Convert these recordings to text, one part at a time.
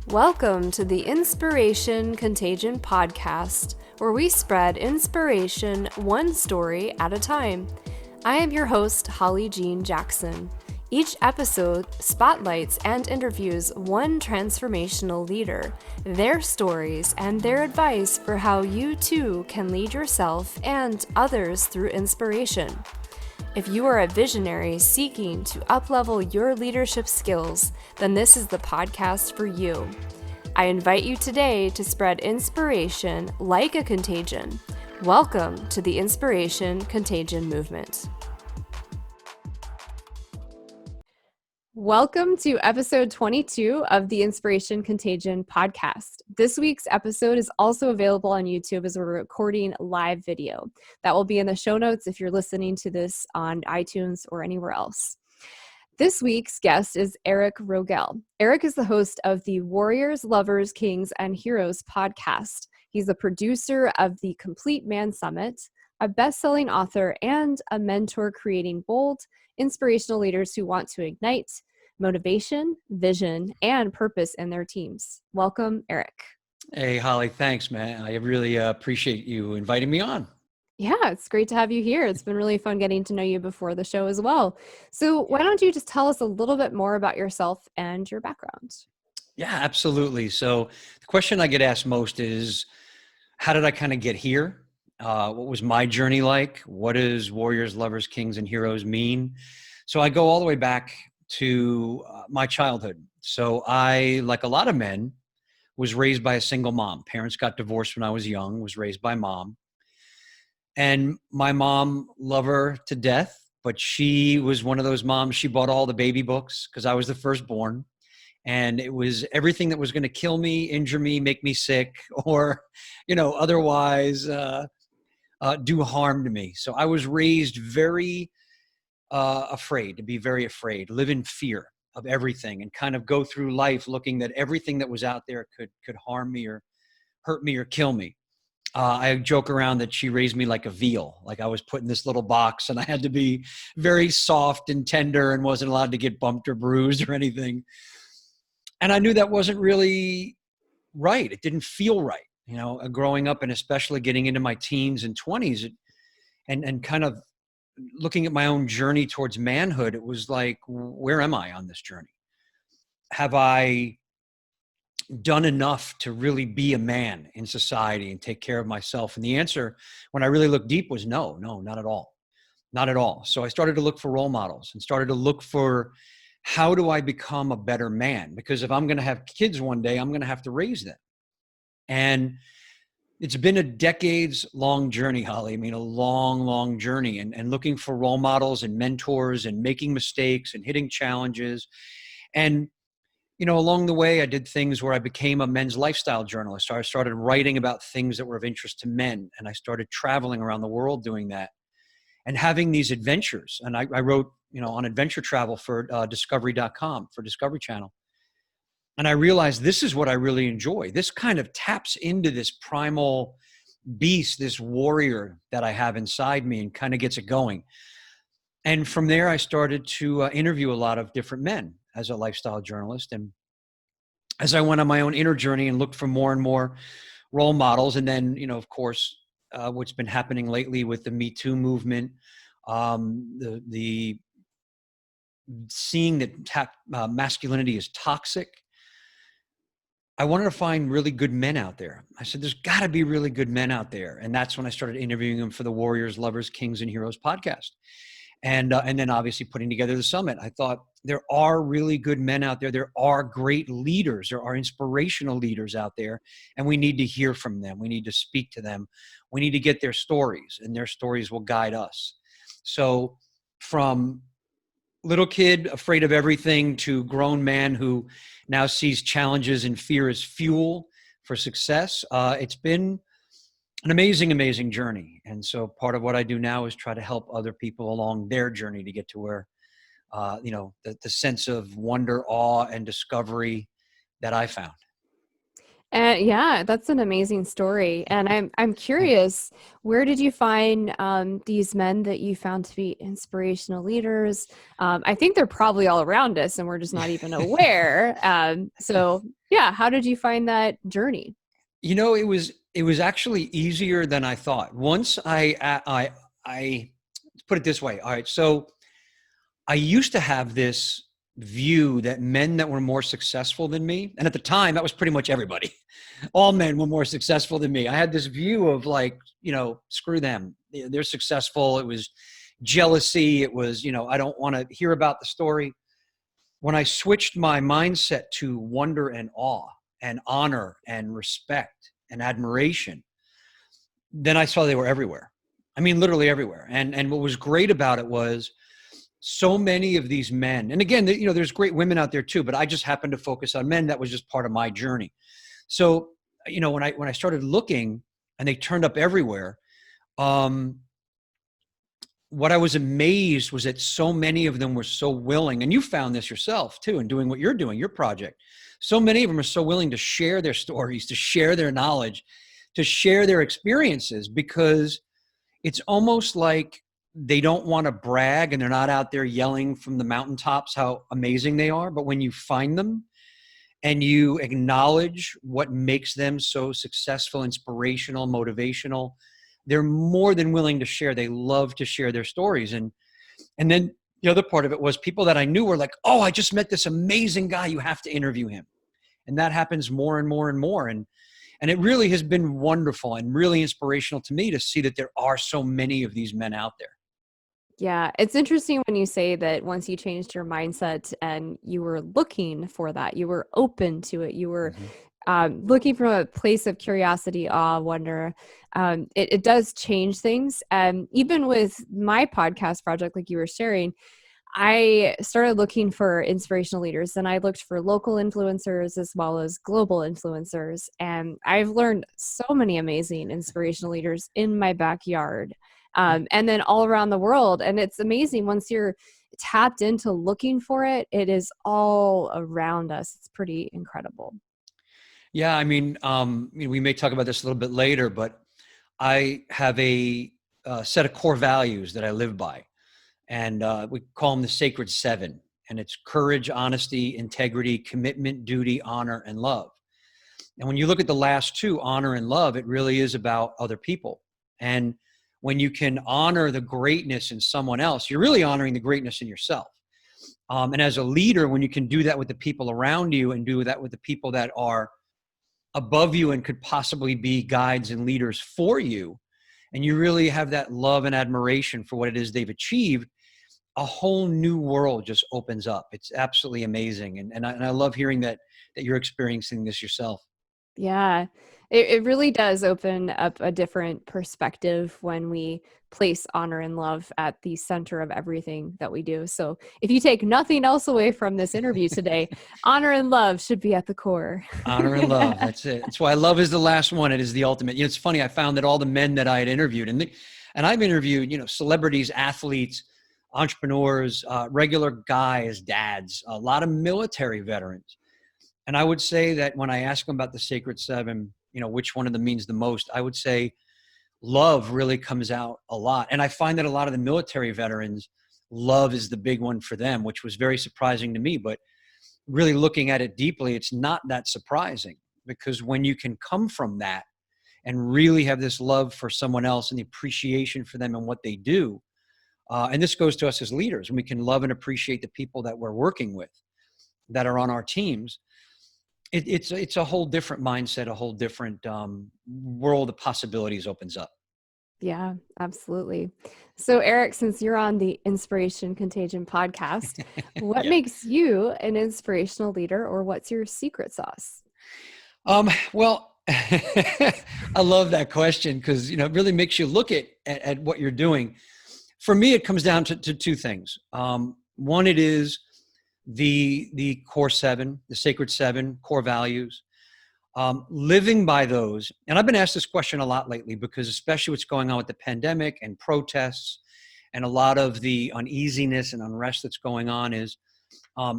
Welcome to the Inspiration Contagion podcast, where we spread inspiration one story at a time. I am your host, Holly Jean Jackson. Each episode spotlights and interviews one transformational leader, their stories, and their advice for how you too can lead yourself and others through inspiration. If you are a visionary seeking to uplevel your leadership skills, then this is the podcast for you. I invite you today to spread inspiration like a contagion. Welcome to the Inspiration Contagion movement. Welcome to episode 22 of the Inspiration Contagion podcast. This week's episode is also available on YouTube as we're recording live video. That will be in the show notes if you're listening to this on iTunes or anywhere else. This week's guest is Eric Rogell. Eric is the host of the Warriors, Lovers, Kings, and Heroes podcast. He's the producer of the Complete Man Summit, a best-selling author, and a mentor creating bold, inspirational leaders who want to ignite motivation, vision, and purpose in their teams. Welcome, Eric. Hey, Holly, thanks, man. I really appreciate you inviting me on. Yeah, it's great to have you here. It's been really fun getting to know you before the show as well. So why don't you just tell us a little bit more about yourself and your background? Yeah, absolutely. So the question I get asked most is, how did I kind of get here? What was my journey like? What does Warriors, Lovers, Kings, and Heroes mean? So I go all the way back to my childhood. So I, like a lot of men, was raised by a single mom. Parents got divorced when I was young, was raised by mom. And my mom, love her to death, but she was one of those moms, she bought all the baby books because I was the firstborn. And it was everything that was going to kill me, injure me, make me sick, or, otherwise do harm to me. So I was raised very afraid, to be very afraid, live in fear of everything and kind of go through life looking that everything that was out there could harm me or hurt me or kill me. I joke around that she raised me like a veal, like I was put in this little box and I had to be very soft and tender and wasn't allowed to get bumped or bruised or anything. And I knew that wasn't really right. It didn't feel right, growing up and especially getting into my teens and 20s and kind of looking at my own journey towards manhood. It was like, where am I on this journey? Have I done enough to really be a man in society and take care of myself? And the answer, when I really looked deep, was no, not at all. Not at all. So I started to look for role models and started to look for, how do I become a better man? Because if I'm going to have kids one day, I'm going to have to raise them. And it's been a decades long journey, Holly. I mean, a long, long journey, and looking for role models and mentors and making mistakes and hitting challenges. And along the way, I did things where I became a men's lifestyle journalist. So I started writing about things that were of interest to men. And I started traveling around the world doing that and having these adventures. And I wrote, on adventure travel for discovery.com, for Discovery Channel. And I realized this is what I really enjoy. This kind of taps into this primal beast, this warrior that I have inside me, and kind of gets it going. And from there, I started to interview a lot of different men as a lifestyle journalist. And as I went on my own inner journey and looked for more and more role models, and then, of course, what's been happening lately with the Me Too movement, the seeing that masculinity is toxic, I wanted to find really good men out there. I said, there's got to be really good men out there. And that's when I started interviewing them for the Warriors, Lovers, Kings, and Heroes podcast. And then obviously putting together the summit. I thought, there are really good men out there. There are great leaders. There are inspirational leaders out there. And we need to hear from them. We need to speak to them. We need to get their stories, and their stories will guide us. So from little kid afraid of everything to grown man who now sees challenges and fear as fuel for success, it's been an amazing, amazing journey. And so part of what I do now is try to help other people along their journey to get to where, the sense of wonder, awe, and discovery that I found. Yeah, that's an amazing story. And I'm curious, where did you find these men that you found to be inspirational leaders? I think they're probably all around us and we're just not even aware. So yeah, how did you find that journey? It was actually easier than I thought. Once I let's put it this way. All right, so I used to have this view that men that were more successful than me, and at the time that was pretty much everybody. All men were more successful than me. I had this view of like, screw them. They're successful. It was jealousy. It was, I don't want to hear about the story. When I switched my mindset to wonder and awe and honor and respect and admiration, then I saw they were everywhere. I mean, literally everywhere. And what was great about it was so many of these men, and again, there's great women out there too, but I just happened to focus on men. That was just part of my journey. So, when I started looking and they turned up everywhere, um, what I was amazed was that so many of them were so willing, and you found this yourself too in doing what you're doing, your project. So many of them are so willing to share their stories, to share their knowledge, to share their experiences, because it's almost like they don't want to brag and they're not out there yelling from the mountaintops how amazing they are. But when you find them and you acknowledge what makes them so successful, inspirational, motivational, they're more than willing to share. They love to share their stories. And then the other part of it was people that I knew were like, oh, I just met this amazing guy. You have to interview him. And that happens more and more and more. And it really has been wonderful and really inspirational to me to see that there are so many of these men out there. Yeah, it's interesting when you say that once you changed your mindset and you were looking for that, you were open to it, you were Mhm. looking from a place of curiosity, awe, wonder. It does change things. And even with my podcast project, like you were sharing, I started looking for inspirational leaders and I looked for local influencers as well as global influencers. And I've learned so many amazing inspirational leaders in my backyard and then all around the world. And it's amazing once you're tapped into looking for it, it is all around us. It's pretty incredible. Yeah, I mean, we may talk about this a little bit later, but I have a set of core values that I live by, and we call them the Sacred Seven. And it's courage, honesty, integrity, commitment, duty, honor, and love. And when you look at the last two, honor and love, it really is about other people. And when you can honor the greatness in someone else, you're really honoring the greatness in yourself. And as a leader, when you can do that with the people around you and do that with the people that are above you and could possibly be guides and leaders for you, and you really have that love and admiration for what it is they've achieved, a whole new world just opens up. It's absolutely amazing. And I love hearing that you're experiencing this yourself. Yeah, it really does open up a different perspective when we place honor and love at the center of everything that we do. So, if you take nothing else away from this interview today, honor and love should be at the core. Honor and love. That's it. That's why love is the last one. It is the ultimate. It's funny. I found that all the men that I had interviewed, and I've interviewed, celebrities, athletes, entrepreneurs, regular guys, dads, a lot of military veterans. And I would say that when I ask them about the Sacred Seven, which one of them means the most, I would say love really comes out a lot. And I find that a lot of the military veterans, love is the big one for them, which was very surprising to me. But really looking at it deeply, it's not that surprising, because when you can come from that and really have this love for someone else and the appreciation for them and what they do, and this goes to us as leaders, and we can love and appreciate the people that we're working with that are on our teams. It's a whole different mindset, a whole different world of possibilities opens up. Yeah, absolutely. So, Eric, since you're on the Inspiration Contagion podcast, what Yeah. makes you an inspirational leader or what's your secret sauce? Well, I love that question because it really makes you look at what you're doing. For me, it comes down to two things. One, it is the core seven, the sacred seven core values. Living by those, and I've been asked this question a lot lately because especially what's going on with the pandemic and protests and a lot of the uneasiness and unrest that's going on is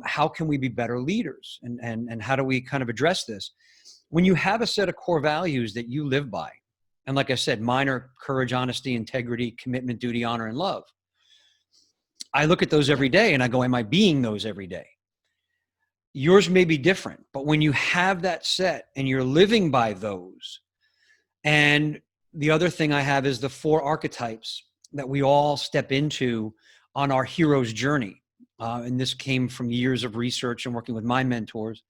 how can we be better leaders and how do we kind of address this? when you have a set of core values that you live by, and like I said, mine are courage, honesty, integrity, commitment, duty, honor, and love. I look at those every day and I go, am I being those every day? Yours may be different, but when you have that set and you're living by those, and the other thing I have is the 4 archetypes that we all step into on our hero's journey. And this came from years of research and working with my mentors,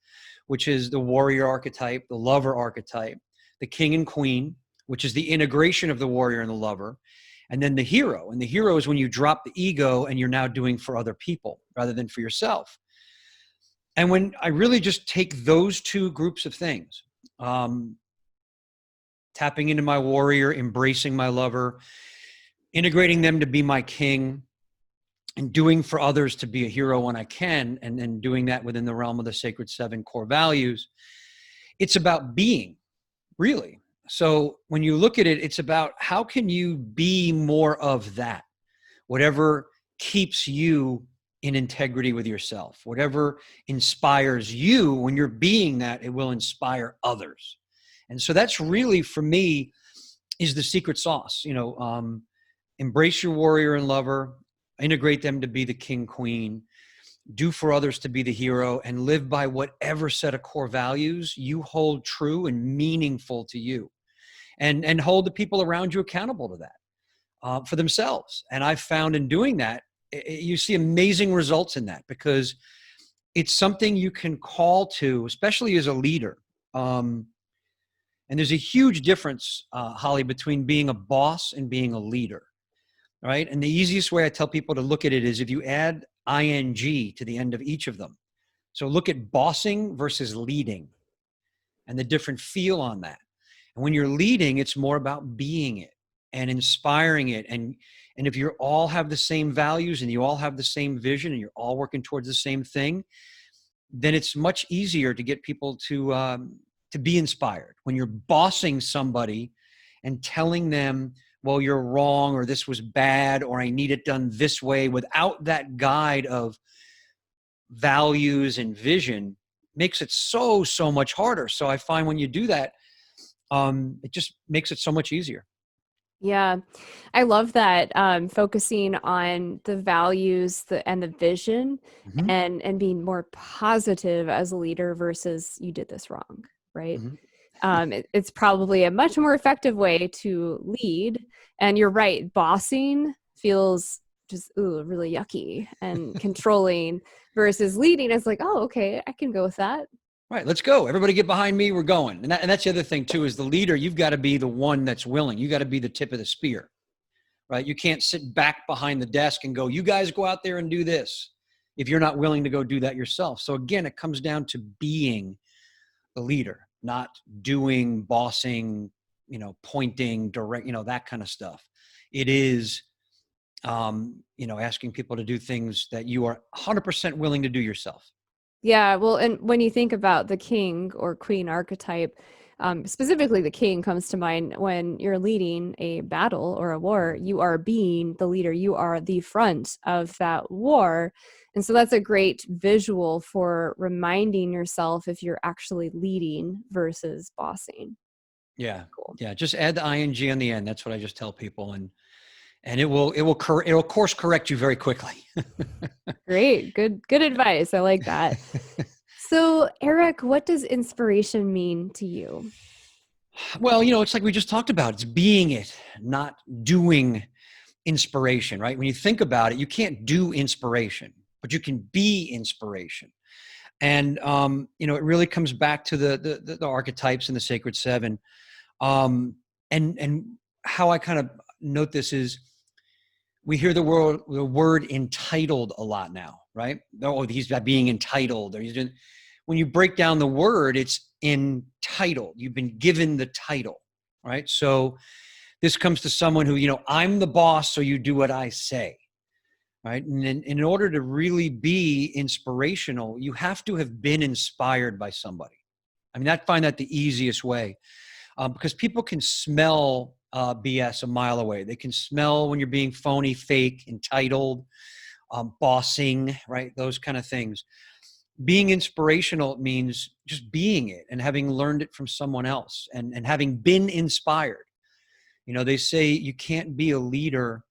which is the warrior archetype, the lover archetype, the king and queen, which is the integration of the warrior and the lover, and then the hero. And the hero is when you drop the ego and you're now doing for other people rather than for yourself. And when I really just take those 2 groups of things, tapping into my warrior, embracing my lover, integrating them to be my king, and doing for others to be a hero when I can, and then doing that within the realm of the sacred 7 core values, it's about being, really. So when you look at it, it's about how can you be more of that, whatever keeps you in integrity with yourself, whatever inspires you. When you're being that, it will inspire others. And so that's really, for me, is the secret sauce. Embrace your warrior and lover, integrate them to be the king, queen, do for others to be the hero, and live by whatever set of core values you hold true and meaningful to you, and hold the people around you accountable to that for themselves. And I've found in doing that, you see amazing results in that, because it's something you can call to, especially as a leader. And there's a huge difference, Holly, between being a boss and being a leader. Right. And the easiest way I tell people to look at it is if you add ing to the end of each of them. So look at bossing versus leading and the different feel on that. And when you're leading, it's more about being it and inspiring it. And if you all have the same values and you all have the same vision and you're all working towards the same thing, then it's much easier to get people to be inspired. When you're bossing somebody and telling them, well, you're wrong, or this was bad, or I need it done this way, without that guide of values and vision, makes it so much harder. So I find when you do that, it just makes it so much easier. Yeah, I love that, focusing on the values and the vision, Mm-hmm. and being more positive as a leader versus you did this wrong, right? Mm-hmm. It's probably a much more effective way to lead. And you're right, bossing feels just really yucky and controlling, versus leading is like, oh, okay, I can go with that. Right, let's go. Everybody get behind me. We're going. And that's the other thing too, is the leader, you've got to be the one that's willing. You got to be the tip of the spear, right? You can't sit back behind the desk and go, you guys go out there and do this, if you're not willing to go do that yourself. So again, it comes down to being the leader, not doing, bossing, pointing, direct, that kind of stuff. It is, asking people to do things that you are 100% willing to do yourself. Yeah, well, and when you think about the king or queen archetype, specifically the king comes to mind when you're leading a battle or a war. You are being the leader. You are the front of that war. And so that's a great visual for reminding yourself if you're actually leading versus bossing. Yeah. Cool. Yeah. Just add the ing on the end. That's what I just tell people. And it'll course correct you very quickly. Great. Good advice. I like that. So, Eric, what does inspiration mean to you? Well, it's like we just talked about. It's being it, not doing inspiration, right? When you think about it, you can't do inspiration, but you can be inspiration. And, it really comes back to the archetypes and the sacred 7. And how I kind of note this is, we hear the word entitled a lot now, right? Oh, he's being entitled. Or when you break down the word, it's entitled. You've been given the title, right? So this comes to someone who, I'm the boss, so you do what I say, right? And in order to really be inspirational, you have to have been inspired by somebody. I mean, I find that the easiest way, because people can smell BS a mile away. They can smell when you're being phony, fake, entitled, bossing, right? Those kind of things. Being inspirational means just being it and having learned it from someone else and having been inspired. They say you can't be a leader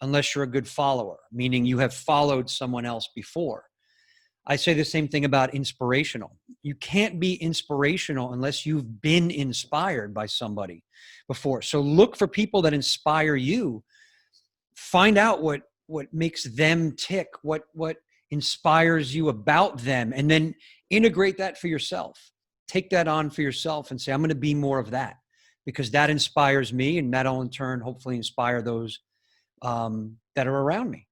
unless you're a good follower, meaning you have followed someone else before. I say the same thing about inspirational. You can't be inspirational unless you've been inspired by somebody before. So look for people that inspire you. Find out what makes them tick, what inspires you about them, and then integrate that for yourself. Take that on for yourself and say, I'm going to be more of that, because that inspires me, and that'll in turn hopefully inspire those that are around me.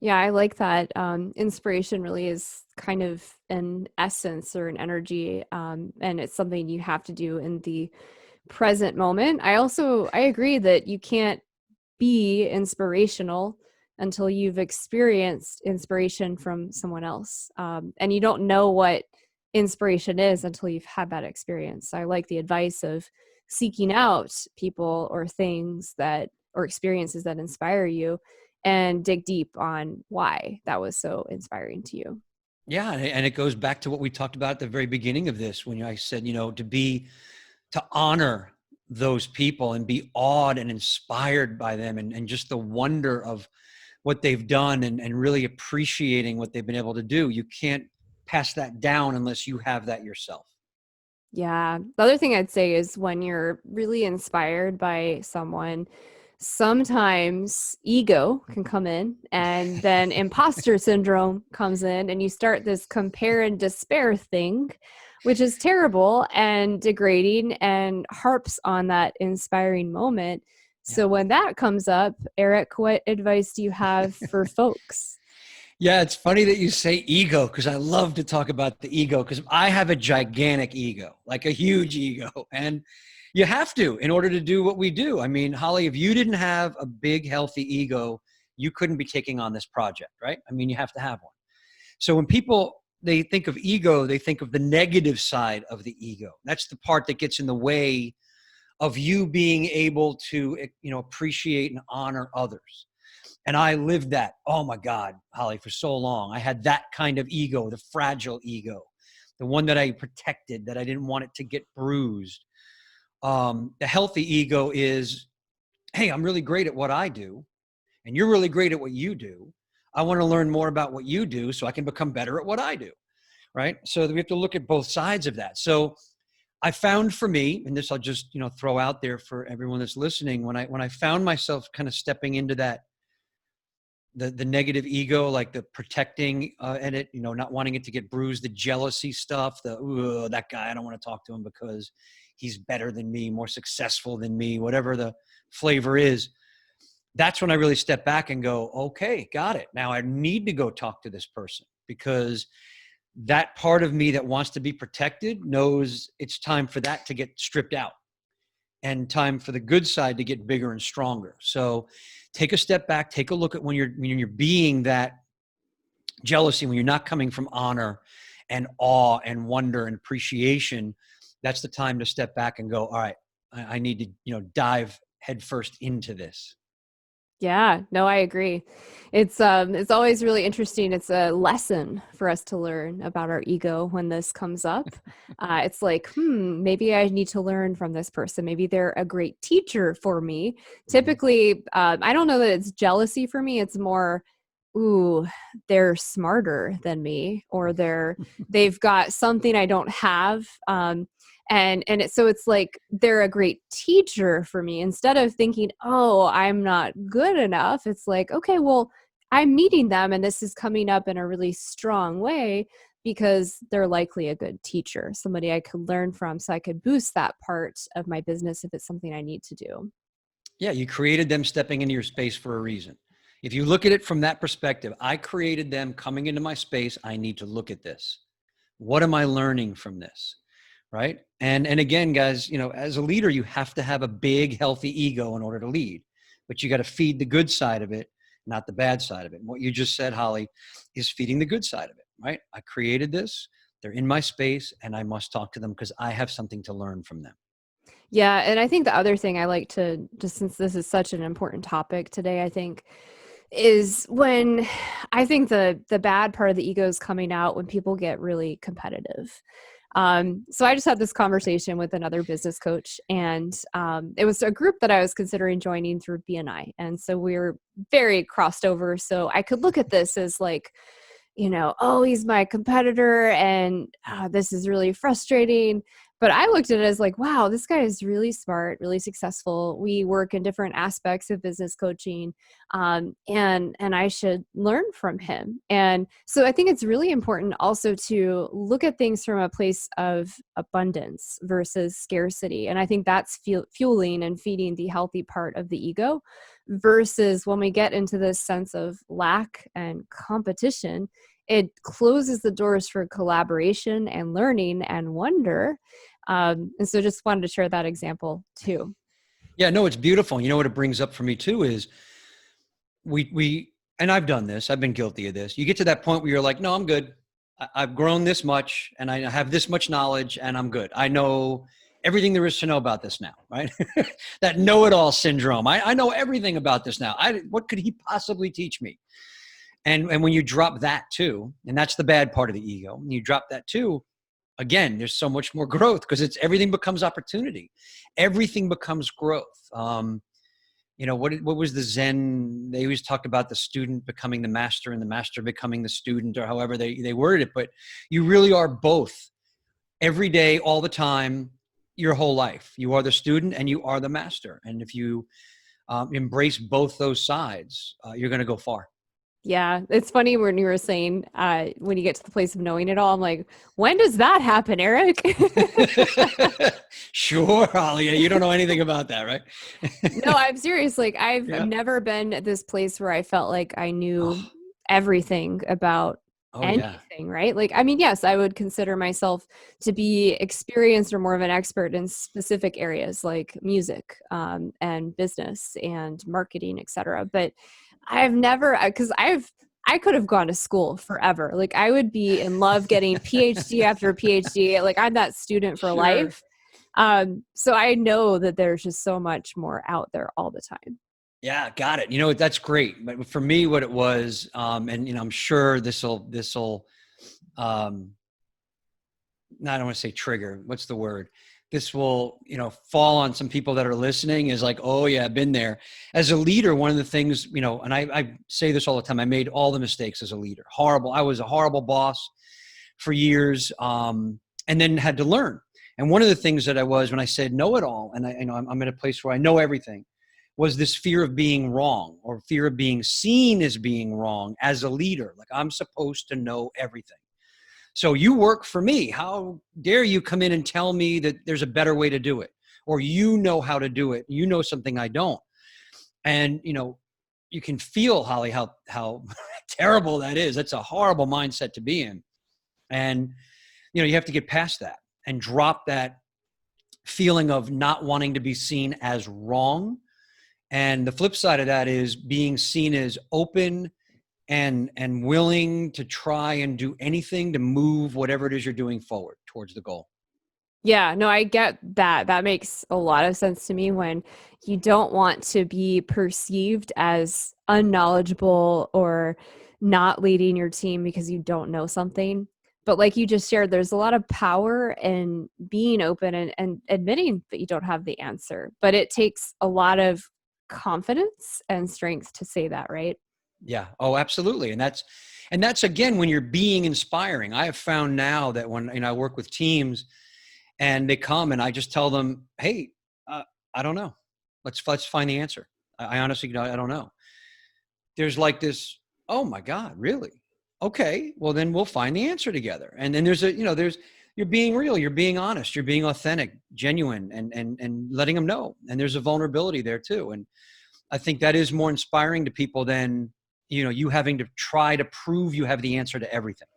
Yeah, I like that. Inspiration really is kind of an essence or an energy, and it's something you have to do in the present moment. I agree that you can't be inspirational until you've experienced inspiration from someone else, and you don't know what inspiration is until you've had that experience. So I like the advice of seeking out people or things that or experiences that inspire you and dig deep on why that was so inspiring to you. Yeah, and it goes back to what we talked about at the very beginning of this, when I said, to honor those people and be awed and inspired by them, and just the wonder of what they've done, and really appreciating what they've been able to do. You can't pass that down unless you have that yourself. Yeah. The other thing I'd say is when you're really inspired by someone, sometimes ego can come in and then imposter syndrome comes in and you start this compare and despair thing, which is terrible and degrading and harps on that inspiring moment. Yeah. So when that comes up, Eric, what advice do you have for folks? Yeah, it's funny that you say ego, because I love to talk about the ego, because I have a gigantic ego, like a huge ego. And you have to in order to do what we do. I mean, Holly, if you didn't have a big, healthy ego, you couldn't be taking on this project, right? I mean, you have to have one. So when people, they think of ego, they think of the negative side of the ego. That's the part that gets in the way of you being able to, appreciate and honor others. And I lived that, oh my God, Holly, for so long. I had that kind of ego, the fragile ego, the one that I protected, that I didn't want it to get bruised. The healthy ego is, hey, I'm really great at what I do, and you're really great at what you do. I want to learn more about what you do so I can become better at what I do, right? So we have to look at both sides of that. So I found for me, and this I'll just throw out there for everyone that's listening, when I found myself kind of stepping into that, the negative ego, like the protecting and it, not wanting it to get bruised, the jealousy stuff, that guy, I don't want to talk to him because he's better than me, more successful than me, whatever the flavor is. That's when I really step back and go, okay, got it. Now I need to go talk to this person, because that part of me that wants to be protected knows it's time for that to get stripped out, and time for the good side to get bigger and stronger. So take a step back, take a look at when you're being that jealousy, when you're not coming from honor and awe and wonder and appreciation. That's the time to step back and go, all right, I need to, dive headfirst into this. Yeah, no, I agree. It's always really interesting. It's a lesson for us to learn about our ego when this comes up. It's like, maybe I need to learn from this person. Maybe they're a great teacher for me. Typically, I don't know that it's jealousy for me. It's more, ooh, they're smarter than me, or they've got something I don't have. So it's like they're a great teacher for me. Instead of thinking, oh, I'm not good enough, it's like, okay, well, I'm meeting them and this is coming up in a really strong way because they're likely a good teacher, somebody I could learn from, so I could boost that part of my business if it's something I need to do. Yeah, you created them stepping into your space for a reason. If you look at it from that perspective, I created them coming into my space. I need to look at this. What am I learning from this? Right. And again, guys, as a leader, you have to have a big, healthy ego in order to lead, but you got to feed the good side of it, not the bad side of it. And what you just said, Holly, is feeding the good side of it, right? I created this. They're in my space and I must talk to them because I have something to learn from them. Yeah, and I think the other thing I like to, just since this is such an important topic today, I think is when I think the bad part of the ego is coming out when people get really competitive. So I just had this conversation with another business coach, and it was a group that I was considering joining through BNI. And so we were very crossed over. So I could look at this as like, oh, he's my competitor and this is really frustrating. But I looked at it as like, wow, this guy is really smart, really successful. We work in different aspects of business coaching, and I should learn from him. And so I think it's really important also to look at things from a place of abundance versus scarcity. And I think that's fueling and feeding the healthy part of the ego, versus when we get into this sense of lack and competition, it closes the doors for collaboration and learning and wonder. And so just wanted to share that example too. Yeah, no, it's beautiful. You know what it brings up for me too is and I've done this, I've been guilty of this. You get to that point where you're like, no, I'm good. I've grown this much and I have this much knowledge and I'm good. I know everything there is to know about this now, right? That know-it-all syndrome. I know everything about this now. What could he possibly teach me? And when you drop that too, and that's the bad part of the ego, when you drop that too, again, there's so much more growth because everything becomes opportunity. Everything becomes growth. What was the Zen? They always talked about the student becoming the master and the master becoming the student, or however they worded it. But you really are both every day, all the time, your whole life. You are the student and you are the master. And if you embrace both those sides, you're going to go far. Yeah, it's funny when you were saying when you get to the place of knowing it all, I'm like, when does that happen, Eric? Sure, Holly. You don't know anything about that, right? No, I'm serious. Like I've Yeah. never been at this place where I felt like I knew Oh, everything about yeah. anything, right? Like, I mean, yes, I would consider myself to be experienced or more of an expert in specific areas like music, and business and marketing, etc. But I've never, because I could have gone to school forever. Like I would be in love getting PhD after PhD. Like I'm that student for Sure. life. So I know that there's just so much more out there all the time. Yeah, got it. That's great. But for me, what it was, and I'm sure um, I don't want to say trigger. What's the word? This will, fall on some people that are listening is like, oh yeah, I've been there. As a leader, one of the things, and I say this all the time, I made all the mistakes as a leader. Horrible. I was a horrible boss for years, and then had to learn. And one of the things that I was when I said know it all, and I'm in a place where I know everything, was this fear of being wrong or fear of being seen as being wrong as a leader. Like I'm supposed to know everything. So you work for me. How dare you come in and tell me that there's a better way to do it? Or you know how to do it. You know something I don't. And, you can feel, Holly, how terrible that is. That's a horrible mindset to be in. And, you have to get past that and drop that feeling of not wanting to be seen as wrong. And the flip side of that is being seen as open and willing to try and do anything to move whatever it is you're doing forward towards the goal. Yeah, no, I get that. That makes a lot of sense to me when you don't want to be perceived as unknowledgeable or not leading your team because you don't know something. But like you just shared, there's a lot of power in being open and admitting that you don't have the answer. But it takes a lot of confidence and strength to say that, right? Yeah. Oh, absolutely. And that's again, when you're being inspiring. I have found now that when, I work with teams and they come and I just tell them, hey, I don't know. Let's find the answer. I honestly, I don't know. There's like this, oh my God, really? Okay. Well, then we'll find the answer together. And then you're being real, you're being honest, you're being authentic, genuine, and letting them know. And there's a vulnerability there too. And I think that is more inspiring to people than, you having to try to prove you have the answer to everything.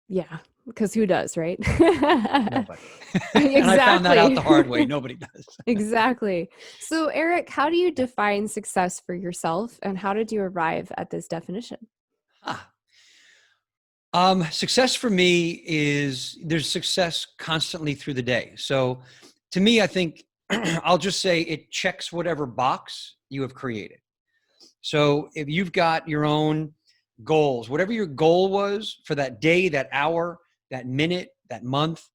Yeah, because who does, right? Nobody. And I found that out Exactly. the hard way. Nobody does. Exactly. So, Eric, how do you define success for yourself and how did you arrive at this definition? Ah. Success for me is there's success constantly through the day. So to me, I think I'll just say it checks whatever box you have created. So if you've got your own goals, whatever your goal was for that day, that hour, that minute, that month,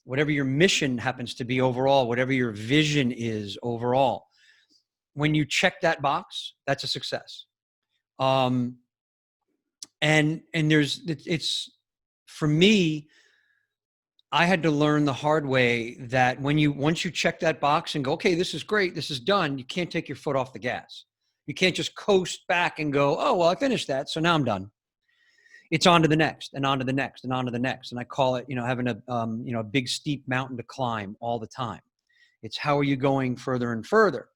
whatever your mission happens to be overall, whatever your vision is overall, when you check that box, that's a success. And it's for me, I had to learn the hard way that once you check that box and go, okay, this is great, this is done, you can't take your foot off the gas. You can't just coast back and go, oh, well, I finished that, so now I'm done. It's on to the next and on to the next and on to the next. And I call it, having a big steep mountain to climb all the time. It's how are you going further and further?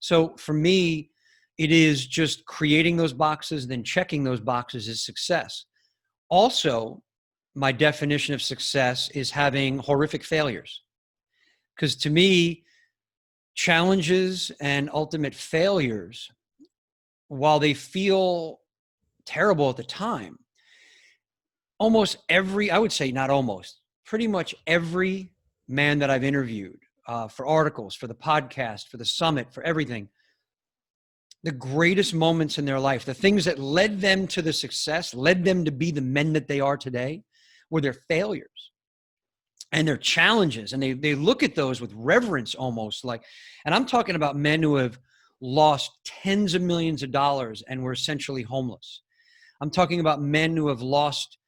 So for me, it is just creating those boxes, then checking those boxes is success. Also, my definition of success is having horrific failures. Because to me, challenges and ultimate failures, while they feel terrible at the time, I would say not almost, pretty much every man that I've interviewed for articles, for the podcast, for the summit, for everything, the greatest moments in their life, the things that led them to the success, led them to be the men that they are today, were their failures and their challenges. And they look at those with reverence almost like, and I'm talking about men who have lost tens of millions of dollars and were essentially homeless. I'm talking about men who have lost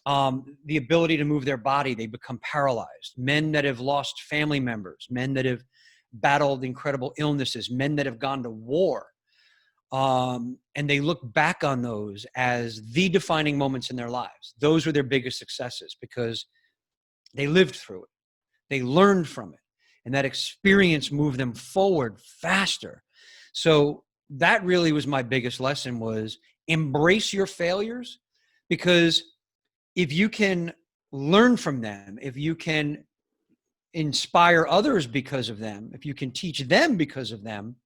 the ability to move their body. They become paralyzed. Men that have lost family members, men that have battled incredible illnesses, men that have gone to war. And they look back on those as the defining moments in their lives. Those were their biggest successes because they lived through it. They learned from it. And that experience moved them forward faster. So that really was my biggest lesson, was embrace your failures, because if you can learn from them, if you can inspire others because of them, if you can teach them because of them,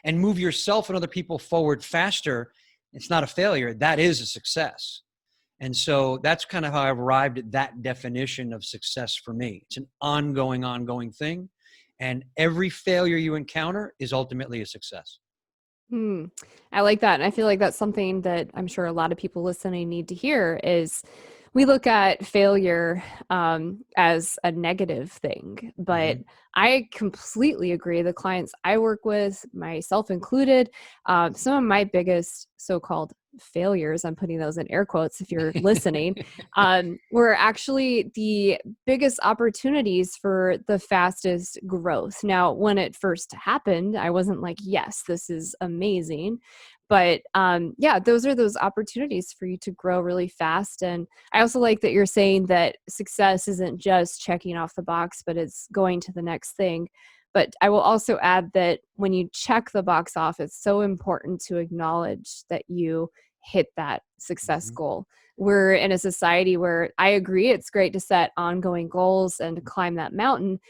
and move yourself and other people forward faster, it's not a failure. That is a success. And so that's kind of how I've arrived at that definition of success for me. It's an ongoing thing. And every failure you encounter is ultimately a success. I like that. And I feel like that's something that I'm sure a lot of people listening need to hear is we look at failure as a negative thing, but I completely agree. The clients I work with, myself included, some of my biggest so-called failures, I'm putting those in air quotes if you're listening, were actually the biggest opportunities for the fastest growth. Now, when it first happened, I wasn't like, yes, this is amazing. But those are those opportunities for you to grow really fast. And I also like that you're saying that success isn't just checking off the box, but it's going to the next thing. But I will also add that when you check the box off, it's so important to acknowledge that you hit that success goal. We're in a society where I agree it's great to set ongoing goals and to climb that mountain,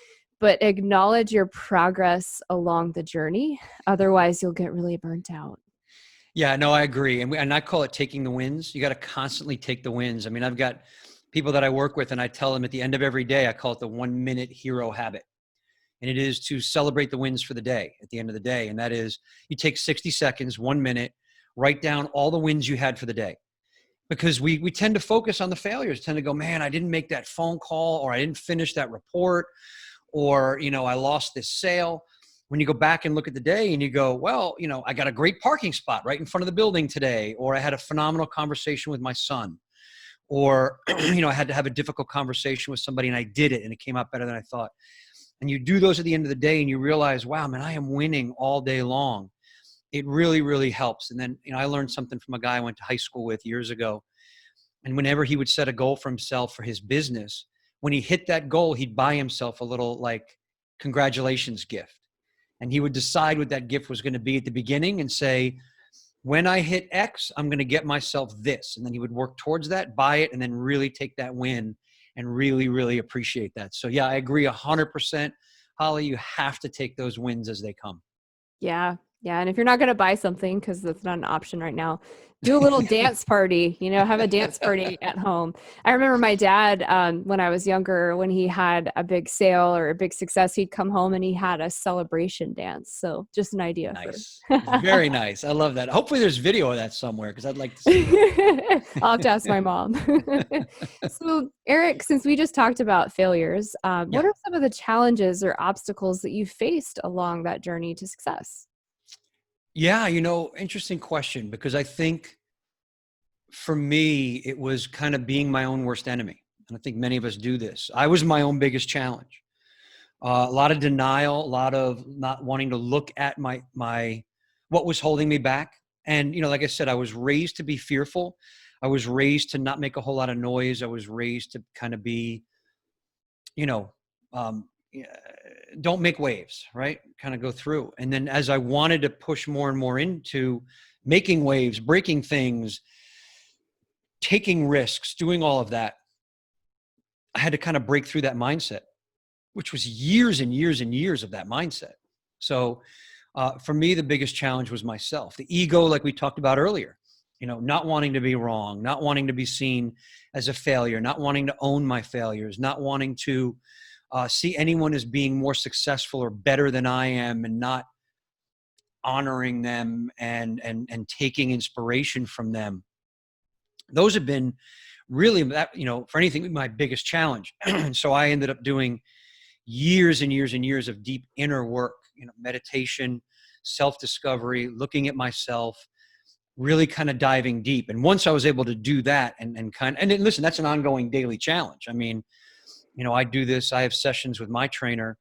but acknowledge your progress along the journey. Otherwise, you'll get really burnt out. Yeah, no, I agree. And I call it taking the wins. You got to constantly take the wins. I mean, I've got people that I work with and I tell them at the end of every day, I call it the 1 minute hero habit. And it is to celebrate the wins for the day at the end of the day. And that is you take 60 seconds, 1 minute, write down all the wins you had for the day. Because we tend to focus on the failures, tend to go, man, I didn't make that phone call, or I didn't finish that report, or, I lost this sale. When you go back and look at the day and you go, well, I got a great parking spot right in front of the building today, or I had a phenomenal conversation with my son, or, I had to have a difficult conversation with somebody and I did it and it came out better than I thought. And you do those at the end of the day and you realize, wow, man, I am winning all day long. It really, really helps. And then, I learned something from a guy I went to high school with years ago. And whenever he would set a goal for himself for his business, when he hit that goal, he'd buy himself a little congratulations gift. And he would decide what that gift was going to be at the beginning and say, when I hit X, I'm going to get myself this. And then he would work towards that, buy it, and then really take that win and really, really appreciate that. So yeah, I agree 100%. Holly, you have to take those wins as they come. Yeah. Yeah, and if you're not going to buy something, because that's not an option right now, do a little dance party, have a dance party at home. I remember my dad, when I was younger, when he had a big sale or a big success, he'd come home and he had a celebration dance. So just an idea for. Nice. Very nice. I love that. Hopefully there's video of that somewhere because I'd like to see that. I'll have to ask my mom. So, Eric, since we just talked about failures, what Yeah. are some of the challenges or obstacles that you faced along that journey to success? Yeah. Interesting question because I think for me, it was kind of being my own worst enemy. And I think many of us do this. I was my own biggest challenge. A lot of denial, a lot of not wanting to look at my what was holding me back. And like I said, I was raised to be fearful. I was raised to not make a whole lot of noise. I was raised to kind of be, you know, yeah, don't make waves, right? Kind of go through. And then as I wanted to push more and more into making waves, breaking things, taking risks, doing all of that, I had to kind of break through that mindset, which was years and years and years of that mindset. So for me, the biggest challenge was myself, the ego, like we talked about earlier, not wanting to be wrong, not wanting to be seen as a failure, not wanting to own my failures, not wanting to see anyone as being more successful or better than I am, and not honoring them and taking inspiration from them. Those have been really that, for anything, my biggest challenge. So I ended up doing years and years and years of deep inner work, meditation, self-discovery, looking at myself, really kind of diving deep. And once I was able to do that and then, listen, that's an ongoing daily challenge. I mean, I do this, I have sessions with my trainer,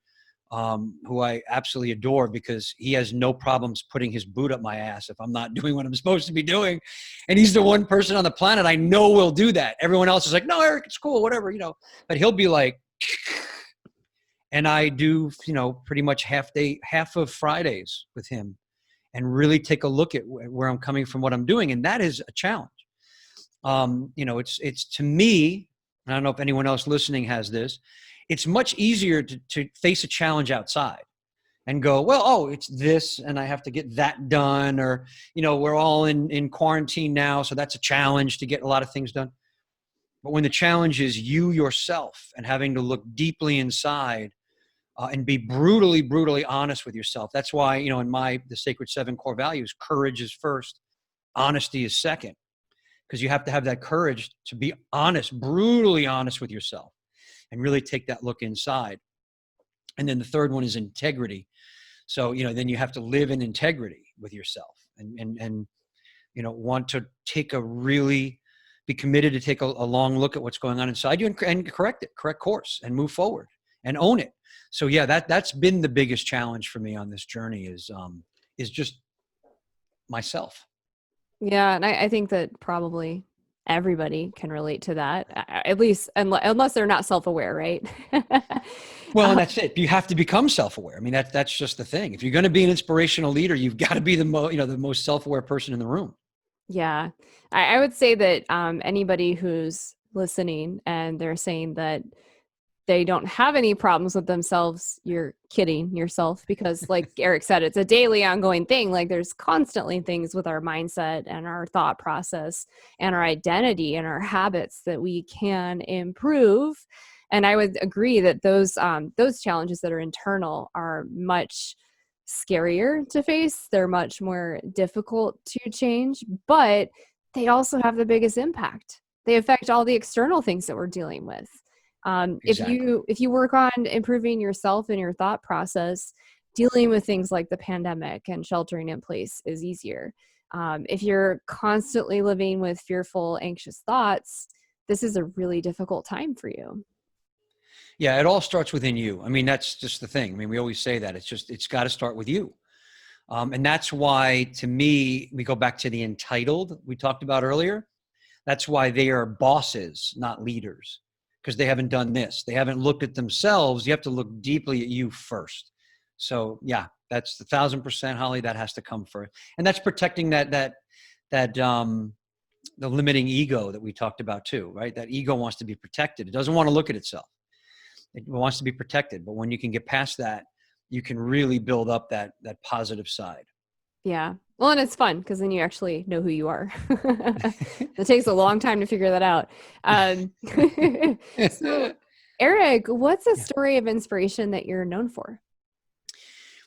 who I absolutely adore because he has no problems putting his boot up my ass if I'm not doing what I'm supposed to be doing. And he's the one person on the planet I know will do that. Everyone else is like, no, Eric, it's cool, whatever, but he'll be like, and I do, pretty much half of Fridays with him and really take a look at where I'm coming from, what I'm doing. And that is a challenge. It's to me, I don't know if anyone else listening has this, it's much easier to face a challenge outside and go, well, oh, it's this, and I have to get that done. Or, we're all in quarantine now, so that's a challenge to get a lot of things done. But when the challenge is you yourself and having to look deeply inside and be brutally, brutally honest with yourself. That's why, in the Sacred Seven core values, courage is first, honesty is second, because you have to have that courage to be honest, brutally honest with yourself and really take that look inside. And then the third one is integrity. So, then you have to live in integrity with yourself and want to be committed to take a long look at what's going on inside you and correct course and move forward and own it. So yeah, that's been the biggest challenge for me on this journey is just myself. Yeah, and I think that probably everybody can relate to that, at least unless they're not self-aware, right? Well, and that's it. You have to become self-aware. I mean, that's just the thing. If you're going to be an inspirational leader, you've got to be the most self-aware person in the room. Yeah, I would say that anybody who's listening and they're saying that they don't have any problems with themselves, you're kidding yourself, because like Eric said, it's a daily ongoing thing. Like there's constantly things with our mindset and our thought process and our identity and our habits that we can improve. And I would agree that those challenges that are internal are much scarier to face. They're much more difficult to change, but they also have the biggest impact. They affect all the external things that we're dealing with. Exactly. If you work on improving yourself and your thought process, dealing with things like the pandemic and sheltering in place is easier. If you're constantly living with fearful, anxious thoughts, this is a really difficult time for you. Yeah, it all starts within you. I mean, that's just the thing. I mean, we always say that it's got to start with you. And that's why, to me, we go back to the entitled we talked about earlier. That's why they are bosses, not leaders, because they haven't done this. They haven't looked at themselves. You have to look deeply at you first. So yeah, that's 1,000%, Holly. That has to come first, and that's protecting that the limiting ego that we talked about too, right? That ego wants to be protected. It doesn't want to look at itself. It wants to be protected. But when you can get past that, you can really build up that positive side. Yeah. Well, and it's fun because then you actually know who you are. It takes a long time to figure that out. Um, so, Eric, what's a Yeah. story of inspiration that you're known for?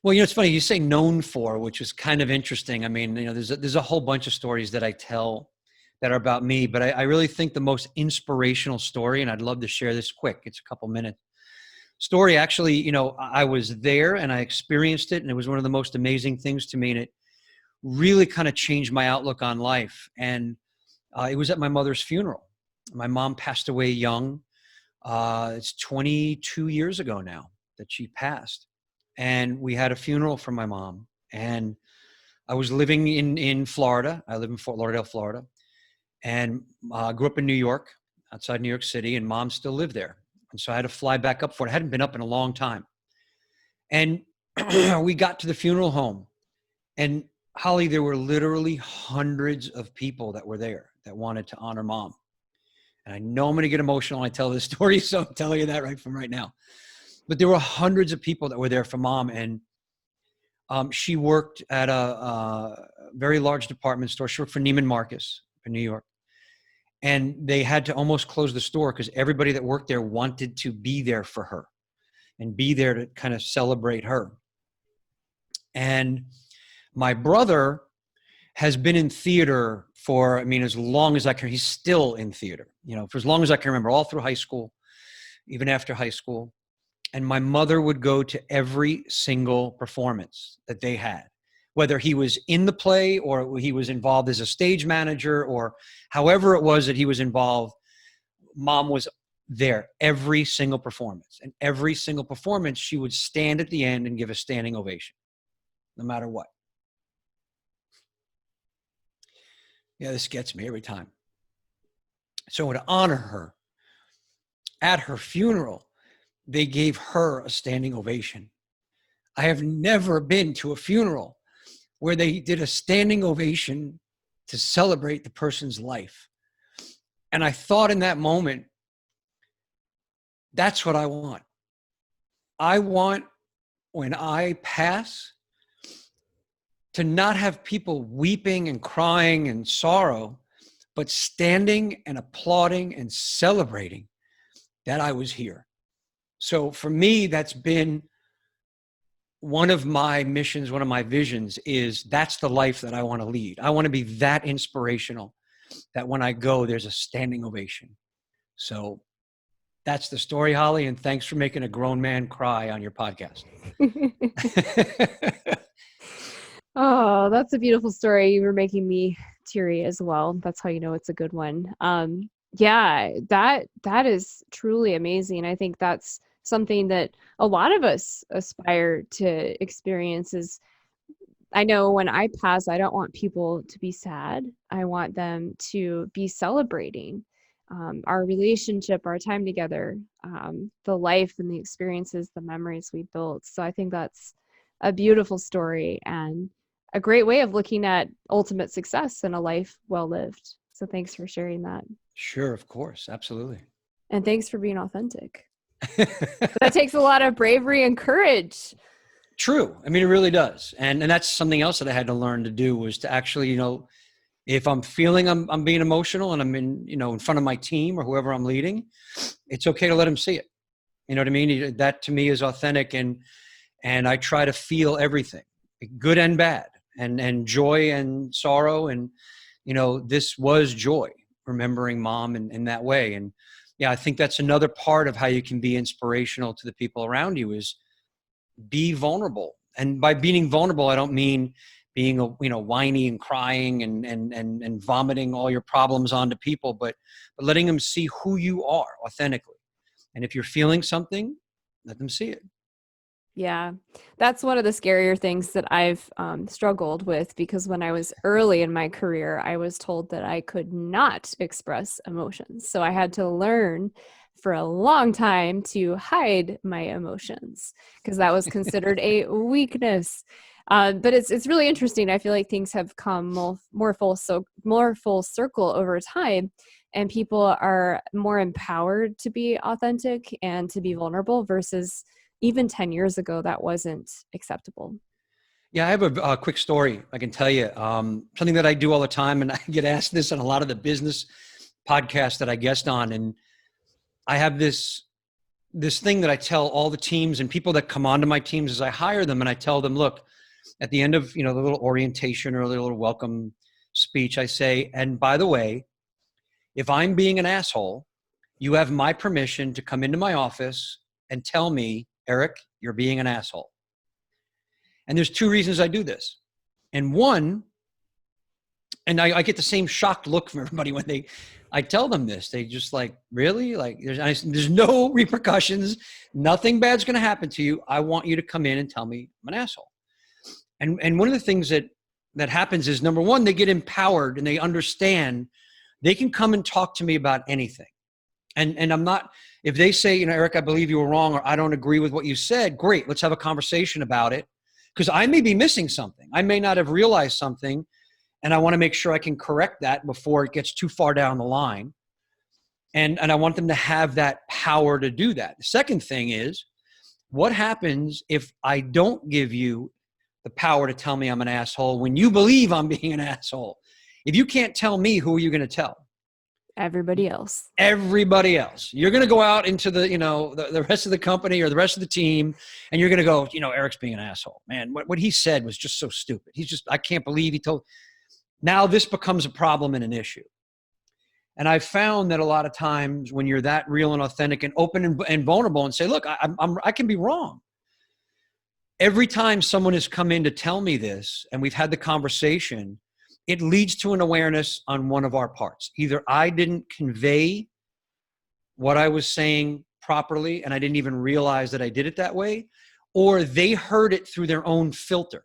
Well, it's funny you say known for, which is kind of interesting. I mean, there's a whole bunch of stories that I tell that are about me, but I really think the most inspirational story, and I'd love to share this quick. It's a couple minutes. Story actually, I was there and I experienced it, and it was one of the most amazing things to me, and it really kind of changed my outlook on life. And it was at my mother's funeral. My mom passed away young. It's 22 years ago now that she passed. And we had a funeral for my mom. And I was living in Florida. I live in Fort Lauderdale, Florida. And grew up in New York, outside New York City, and mom still lived there. And so I had to fly back up for it. I hadn't been up in a long time. And we got to the funeral home. And Holly, there were literally hundreds of people that were there that wanted to honor mom. And I know I'm going to get emotional when I tell this story, so I'm telling you that right from right now. But there were hundreds of people that were there for mom, and she worked at a very large department store. She worked for Neiman Marcus in New York, and they had to almost close the store because everybody that worked there wanted to be there for her and be there to kind of celebrate her. And my brother has been in theater for, as long as I can. He's still in theater, for as long as I can remember, all through high school, even after high school. And my mother would go to every single performance that they had, whether he was in the play or he was involved as a stage manager or however it was that he was involved. Mom was there every single performance. And every single performance, she would stand at the end and give a standing ovation, no matter what. Yeah, this gets me every time. So to honor her, at her funeral, they gave her a standing ovation. I have never been to a funeral where they did a standing ovation to celebrate the person's life. And I thought in that moment, that's what I want. I want, when I pass, to not have people weeping and crying and sorrow, but standing and applauding and celebrating that I was here. So for me, that's been one of my missions, one of my visions is that's the life that I want to lead. I want to be that inspirational that when I go, there's a standing ovation. So that's the story, Holly. And thanks for making a grown man cry on your podcast. Oh, that's a beautiful story. You were making me teary as well. That's how you know it's a good one. Yeah, that is truly amazing. I think that's something that a lot of us aspire to experience is I know when I pass, I don't want people to be sad. I want them to be celebrating our relationship, our time together, the life and the experiences, the memories we built. So I think that's a beautiful story and a great way of looking at ultimate success and a life well lived. So thanks for sharing that. Sure, of course. Absolutely. And thanks for being authentic. That takes a lot of bravery and courage. True. It really does. And that's something else that I had to learn to do was to actually, if I'm feeling I'm being emotional and I'm in front of my team or whoever I'm leading, it's okay to let them see it. You know what I mean? That to me is authentic, and I try to feel everything, good and bad, and joy and sorrow. And, this was joy, remembering mom in that way. And yeah, I think that's another part of how you can be inspirational to the people around you is be vulnerable. And by being vulnerable, I don't mean being whiny and crying and vomiting all your problems onto people, but letting them see who you are authentically. And if you're feeling something, let them see it. Yeah, that's one of the scarier things that I've struggled with because when I was early in my career, I was told that I could not express emotions. So I had to learn for a long time to hide my emotions because that was considered a weakness. But it's really interesting. I feel like things have come more full circle over time, and people are more empowered to be authentic and to be vulnerable versus even 10 years ago, that wasn't acceptable. Yeah, I have a quick story I can tell you. Something that I do all the time, and I get asked this on a lot of the business podcasts that I guest on. And I have this thing that I tell all the teams and people that come onto my teams as I hire them, and I tell them, look, at the end of the little orientation or the little welcome speech, I say, and by the way, if I'm being an asshole, you have my permission to come into my office and tell me, Eric, you're being an asshole. And there's two reasons I do this. And one, and I get the same shocked look from everybody when I tell them this. They just like, really? Like there's no repercussions. Nothing bad's going to happen to you. I want you to come in and tell me I'm an asshole. And one of the things that happens is, number one, they get empowered and they understand they can come and talk to me about anything. And I'm not, if they say, Eric, I believe you were wrong, or I don't agree with what you said, great, let's have a conversation about it. Because I may be missing something. I may not have realized something, and I want to make sure I can correct that before it gets too far down the line. And I want them to have that power to do that. The second thing is, what happens if I don't give you the power to tell me I'm an asshole when you believe I'm being an asshole? If you can't tell me, who are you going to tell? Everybody else. Everybody else. You're going to go out into the rest of the company or the rest of the team, and you're going to go, Eric's being an asshole. Man, what he said was just so stupid. I can't believe he told. Now this becomes a problem and an issue. And I've found that a lot of times when you're that real and authentic and open and vulnerable and say, look, I can be wrong. Every time someone has come in to tell me this and we've had the conversation, it leads to an awareness on one of our parts. Either I didn't convey what I was saying properly and I didn't even realize that I did it that way, or they heard it through their own filter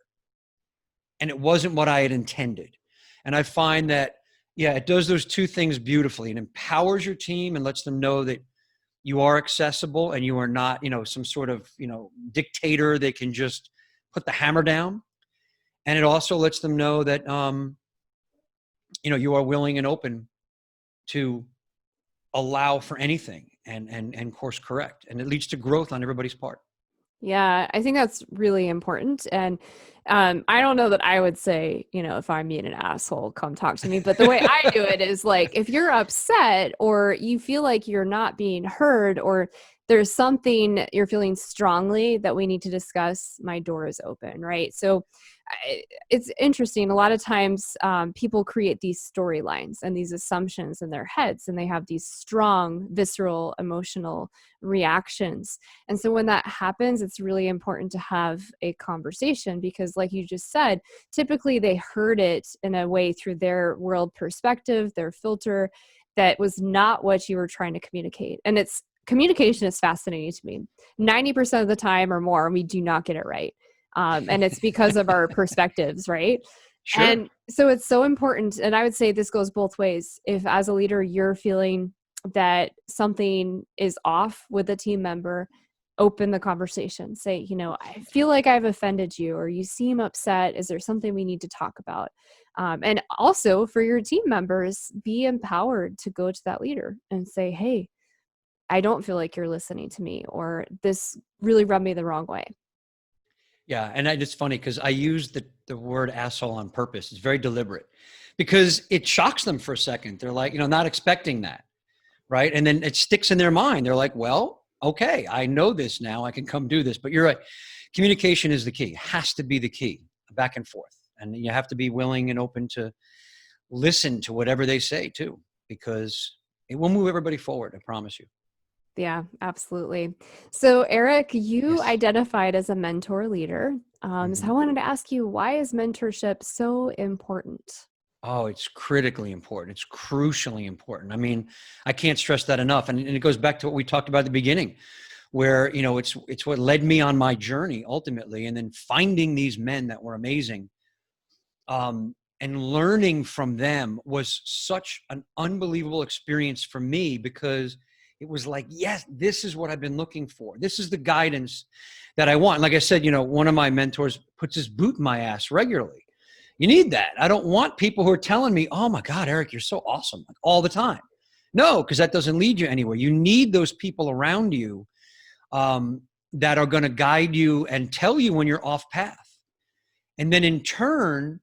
and it wasn't what I had intended. And I find that, it does those two things beautifully. It empowers your team and lets them know that you are accessible and you are not, some sort of, dictator that can just put the hammer down. And it also lets them know that, you are willing and open to allow for anything and course correct. And it leads to growth on everybody's part. Yeah, I think that's really important. And I don't know that I would say, if I'm being an asshole, come talk to me. But the way I do it is like, if you're upset or you feel like you're not being heard or there's something you're feeling strongly that we need to discuss, my door is open, right? So it's interesting. A lot of times people create these storylines and these assumptions in their heads, and they have these strong, visceral, emotional reactions. And so when that happens, it's really important to have a conversation because, like you just said, typically they heard it in a way through their world perspective, their filter, that was not what you were trying to communicate. And communication is fascinating to me. 90% of the time or more, we do not get it right. And it's because of our perspectives, right? Sure. And so it's so important. And I would say this goes both ways. If as a leader, you're feeling that something is off with a team member, open the conversation. Say, I feel like I've offended you, or you seem upset. Is there something we need to talk about? And also for your team members, be empowered to go to that leader and say, hey, I don't feel like you're listening to me, or this really rubbed me the wrong way. Yeah. And it's funny because I use the word asshole on purpose. It's very deliberate because it shocks them for a second. They're like, not expecting that. Right. And then it sticks in their mind. They're like, well, okay, I know this now. I can come do this. But you're right. Communication is the key. It has to be the key, back and forth. And you have to be willing and open to listen to whatever they say too, because it will move everybody forward. I promise you. Yeah, absolutely. So Eric, you Yes. identified as a mentor leader. So I wanted to ask you, why is mentorship so important? Oh, it's critically important. It's crucially important. I mean, I can't stress that enough. And it goes back to what we talked about at the beginning, where, it's what led me on my journey ultimately. And then finding these men that were amazing and learning from them was such an unbelievable experience for me, because it was like, yes, this is what I've been looking for. This is the guidance that I want. Like I said, one of my mentors puts his boot in my ass regularly. You need that. I don't want people who are telling me, oh my God, Eric, you're so awesome, like, all the time. No, because that doesn't lead you anywhere. You need those people around you that are going to guide you and tell you when you're off path. And then in turn,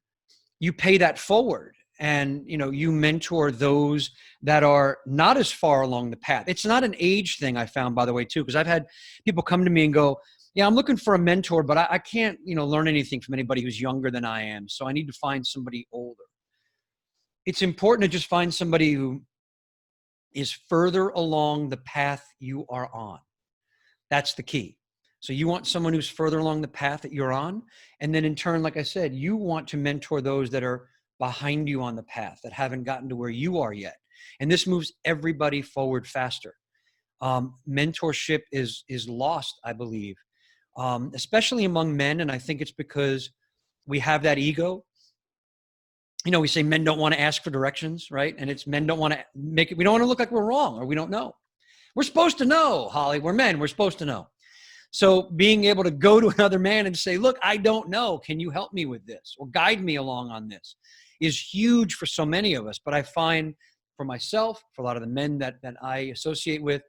you pay that forward, and you mentor those that are not as far along the path. It's not an age thing, I found, by the way, too, because I've had people come to me and go, yeah, I'm looking for a mentor, but I can't learn anything from anybody who's younger than I am, so I need to find somebody older. It's important to just find somebody who is further along the path you are on. That's the key. So you want someone who's further along the path that you're on. And then in turn, like I said, you want to mentor those that are behind you on the path, that haven't gotten to where you are yet. And this moves everybody forward faster. Mentorship is lost, I believe, especially among men. And I think it's because we have that ego. We say men don't want to ask for directions, right? And it's men don't want to make it. We don't want to look like we're wrong or we don't know. We're supposed to know, Holly. We're men. We're supposed to know. So being able to go to another man and say, look, I don't know. Can you help me with this or guide me along on this is huge for so many of us. But I find for myself, for a lot of the men that I associate with,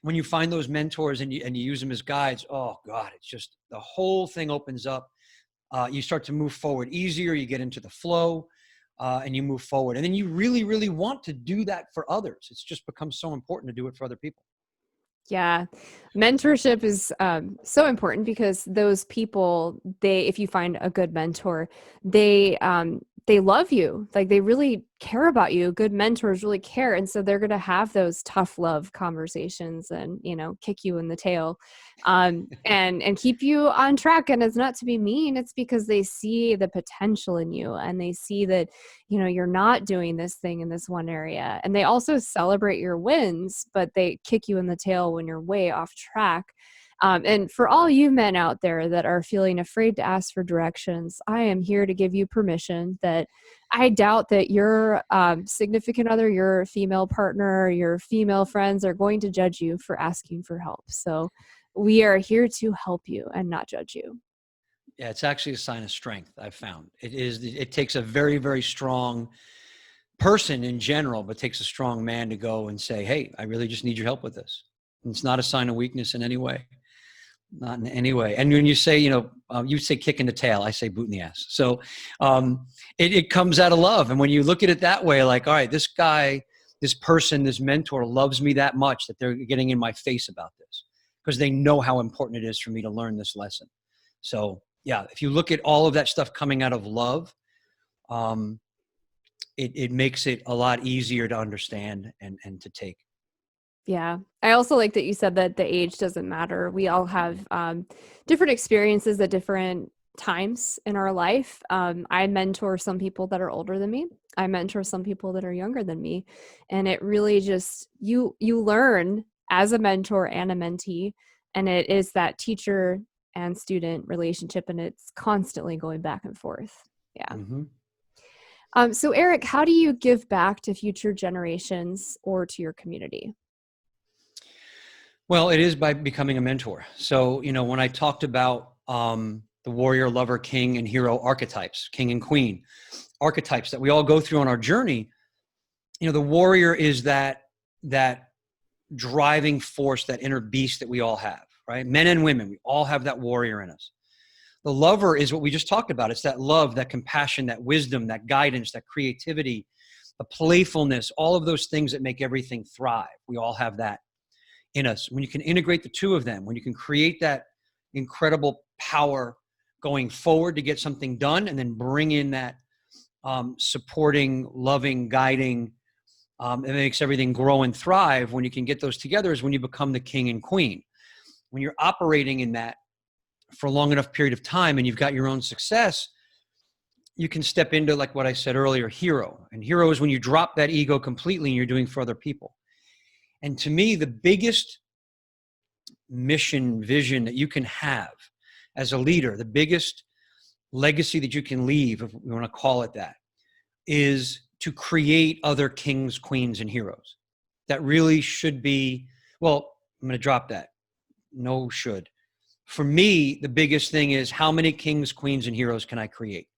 when you find those mentors and you use them as guides, oh God, it's just the whole thing opens up. You start to move forward easier. You get into the flow and you move forward. And then you really, really want to do that for others. It's just become so important to do it for other people. Yeah. Mentorship is so important because those people, if you find a good mentor, they love you. Like they really care about you. Good mentors really care. And so they're going to have those tough love conversations and, kick you in the tail, and keep you on track. And it's not to be mean. It's because they see the potential in you and they see that, you're not doing this thing in this one area. And they also celebrate your wins, but they kick you in the tail when you're way off track. And for all you men out there that are feeling afraid to ask for directions, I am here to give you permission that I doubt that your significant other, your female partner, your female friends are going to judge you for asking for help. So we are here to help you and not judge you. Yeah, it's actually a sign of strength, I've found. It takes a very, very strong person in general, but takes a strong man to go and say, hey, I really just need your help with this. And it's not a sign of weakness in any way. Not in any way. And when you say, you say kick in the tail, I say boot in the ass. So it comes out of love. And when you look at it that way, like, all right, this guy, this person, this mentor loves me that much that they're getting in my face about this because they know how important it is for me to learn this lesson. So yeah, if you look at all of that stuff coming out of love, it makes it a lot easier to understand and to take. Yeah. I also like that you said that the age doesn't matter. We all have different experiences at different times in our life. I mentor some people that are older than me. I mentor some people that are younger than me. And it really just, you learn as a mentor and a mentee, and it is that teacher and student relationship, and it's constantly going back and forth. Yeah. Mm-hmm. So Eric, how do you give back to future generations or to your community? Well, it is by becoming a mentor. So, when I talked about the warrior, lover, king, and hero archetypes, king and queen archetypes that we all go through on our journey, the warrior is that driving force, that inner beast that we all have, right? Men and women, we all have that warrior in us. The lover is what we just talked about. It's that love, that compassion, that wisdom, that guidance, that creativity, the playfulness, all of those things that make everything thrive. We all have that in us. When you can integrate the two of them, when you can create that incredible power going forward to get something done, and then bring in that supporting, loving, guiding, it makes everything grow and thrive. When you can get those together is when you become the king and queen. When you're operating in that for a long enough period of time and you've got your own success, you can step into, like what I said earlier, hero. And hero is when you drop that ego completely and you're doing for other people. And to me, the biggest mission, vision that you can have as a leader, the biggest legacy that you can leave, if we want to call it that, is to create other kings, queens, and heroes. That really should be, well, I'm going to drop that. No should. For me, the biggest thing is how many kings, queens, and heroes can I create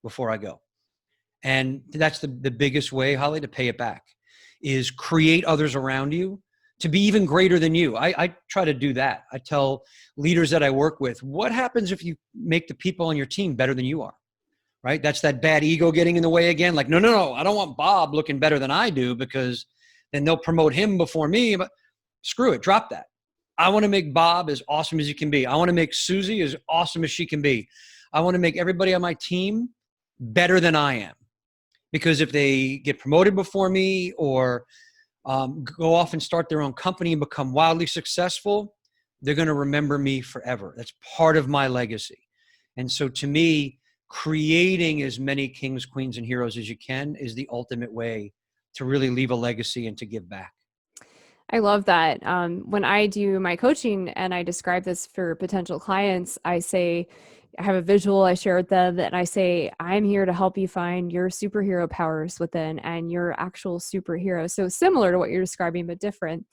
before I go? And that's the biggest way, Holly, to pay it back, is create others around you to be even greater than you. I try to do that. I tell leaders that I work with, what happens if you make the people on your team better than you are? Right? That's that bad ego getting in the way again. Like, no, I don't want Bob looking better than I do, because then they'll promote him before me. But screw it, drop that. I want to make Bob as awesome as he can be. I want to make Susie as awesome as she can be. I want to make everybody on my team better than I am. Because if they get promoted before me, or go off and start their own company and become wildly successful, they're going to remember me forever. That's part of my legacy. And so to me, creating as many kings, queens, and heroes as you can is the ultimate way to really leave a legacy and to give back. I love that. When I do my coaching and I describe this for potential clients, I say, I have a visual I share with them, and I say, I'm here to help you find your superhero powers within and your actual superhero. So similar to what you're describing, but different.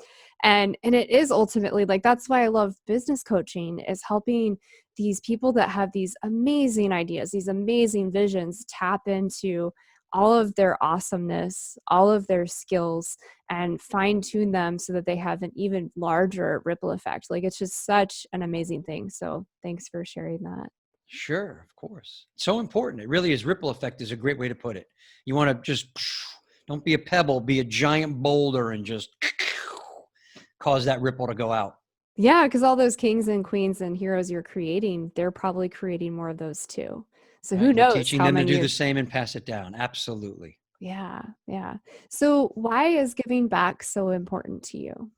And it is ultimately like, that's why I love business coaching, is helping these people that have these amazing ideas, these amazing visions, tap into all of their awesomeness, all of their skills, and fine tune them so that they have an even larger ripple effect. Like, it's just such an amazing thing. So thanks for sharing that. Sure, of course. So important. It really is. Ripple effect is a great way to put it. You want to just, don't be a pebble, be a giant boulder and just cause that ripple to go out. Yeah, because all those kings and queens and heroes you're creating, they're probably creating more of those too. So Right? who You're knows teaching how them to many? do the same and pass it down. Absolutely. Yeah, yeah. So why is giving back so important to you?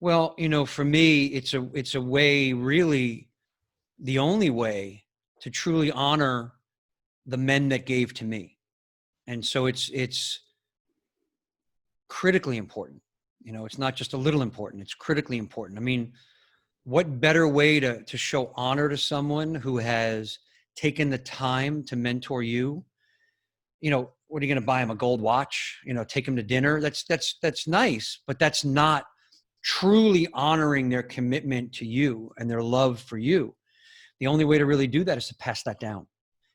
Well, for me, it's a way, really the only way to truly honor the men that gave to me. And so it's critically important. It's not just a little important, it's critically important. I mean, what better way to show honor to someone who has taken the time to mentor you? What are you going to buy him, a gold watch? Take him to dinner? That's nice, but that's not truly honoring their commitment to you and their love for you. The only way to really do that is to pass that down